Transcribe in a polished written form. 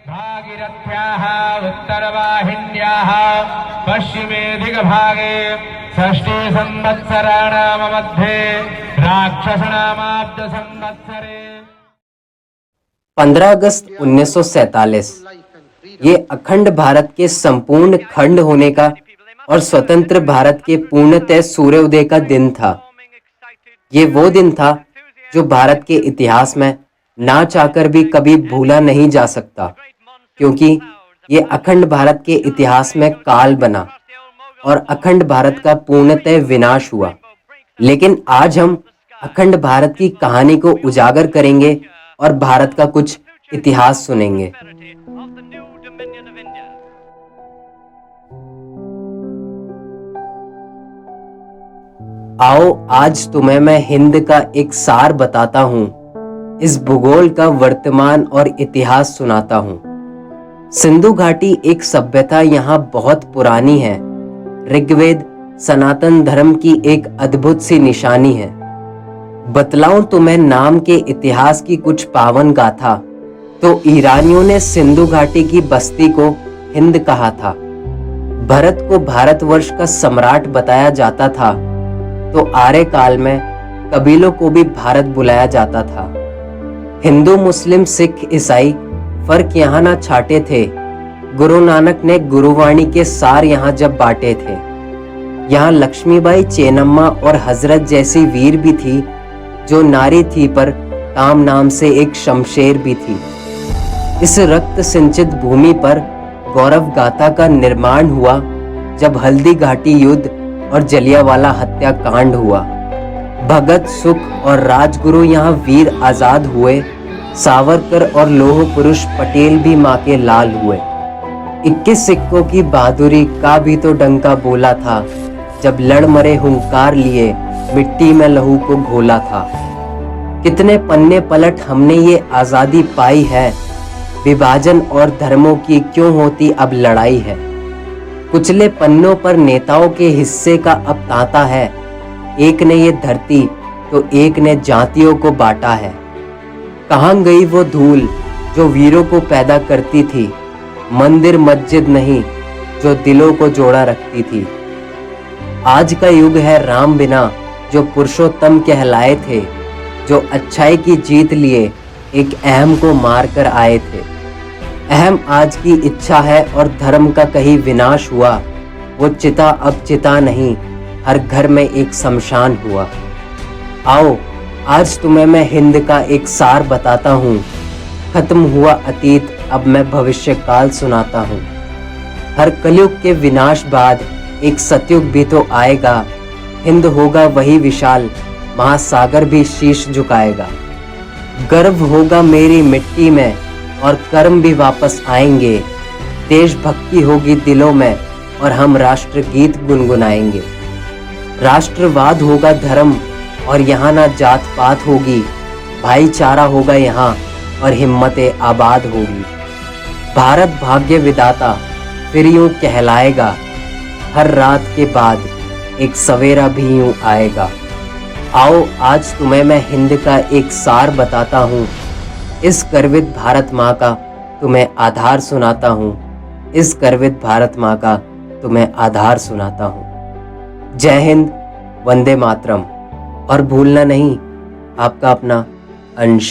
भागीरथ्याः उत्तरवाहिन्याः पश्चिमे दिग्भागे षष्ठी संवत्सराणाम मध्ये राक्षसनामाब्ज संवत्सरे 15 अगस्त 1947 ये अखंड भारत के संपूर्ण खंड होने का और स्वतंत्र भारत के पूर्णतः सूर्योदय का दिन था। ये वो दिन था जो भारत के इतिहास में ना चाहकर भी कभी भूला नहीं जा सकता, क्योंकि ये अखंड भारत के इतिहास में काल बना और अखंड भारत का पूर्णतः विनाश हुआ। लेकिन आज हम अखंड भारत की कहानी को उजागर करेंगे और भारत का कुछ इतिहास सुनेंगे। आओ आज तुम्हें मैं हिंद का एक सार बताता हूँ, इस भूगोल का वर्तमान और इतिहास सुनाता हूँ। सिंधु घाटी एक सभ्यता यहाँ बहुत पुरानी है। ऋग्वेद सनातन धर्म की एक अद्भुत सी निशानी है। बतलाऊं तुम्हें नाम के इतिहास की कुछ पावन गाथा, तो ईरानियों ने सिंधु घाटी की बस्ती को हिंद कहा था। भरत को भारतवर्ष का सम्राट बताया जाता था, तो आर्य काल में कबीलों को भी भारत बुलाया जाता था। हिंदू मुस्लिम सिख ईसाई फर्क यहाँ ना छाटे थे। गुरु नानक ने गुरुवाणी के सार यहाँ जब बांटे थे। यहाँ लक्ष्मीबाई चेन्नम्मा और हजरत जैसी वीर भी थी, जो नारी थी पर काम नाम से एक शमशेर भी थी। इस रक्त सिंचित भूमि पर गौरव गाथा का निर्माण हुआ जब हल्दी घाटी युद्ध और जलियांवाला हत्याकांड हुआ। भगत सुख और राजगुरु यहाँ वीर आजाद हुए। सावरकर और लोह पुरुष पटेल भी माँ के लाल हुए। 21 सिक्कों की बहादुरी का भी तो डंका बोला था, जब लड़ मरे हुंकार लिए मिट्टी में लहू को घोला था। कितने पन्ने पलट हमने ये आजादी पाई है, विभाजन और धर्मों की क्यों होती अब लड़ाई है। कुचले पन्नों पर नेताओं के हिस्से का अब तांता है। एक ने ये धरती तो एक ने जातियों को बांटा है। कहाँ गई वो धूल जो वीरों को पैदा करती थी, मंदिर मस्जिद नहीं जो दिलों को जोड़ा रखती थी। आज का युग है राम बिना जो पुरुषोत्तम कहलाए थे, जो अच्छाई की जीत लिए एक अहम को मार कर आए थे। अहम आज की इच्छा है और धर्म का कहीं विनाश हुआ। वो चिता अब चिता नहीं, हर घर में एक शमशान हुआ। आओ आज तुम्हें मैं हिंद का एक सार बताता हूँ। खत्म हुआ अतीत, अब मैं भविष्य काल सुनाता हूँ। हर कलयुग के विनाश बाद एक सतयुग भी तो आएगा। हिंद होगा वही विशाल, महासागर भी शीश झुकाएगा। गर्व होगा मेरी मिट्टी में और कर्म भी वापस आएंगे। देशभक्ति होगी दिलों में और हम राष्ट्रगीत गुनगुनाएंगे। राष्ट्रवाद होगा धर्म और यहाँ ना जात पात होगी। भाईचारा होगा यहाँ और हिम्मतें आबाद होगी। भारत भाग्य विधाता फिर यूं कहलाएगा। हर रात के बाद एक सवेरा भी यूं आएगा। आओ आज तुम्हें मैं हिंद का एक सार बताता हूँ। इस गर्वित भारत माँ का तुम्हें आधार सुनाता हूँ। इस गर्वित भारत माँ का तुम्हें आधार सुनाता हूँ। जय हिंद, वंदे मातरम। और भूलना नहीं आपका अपना अंश।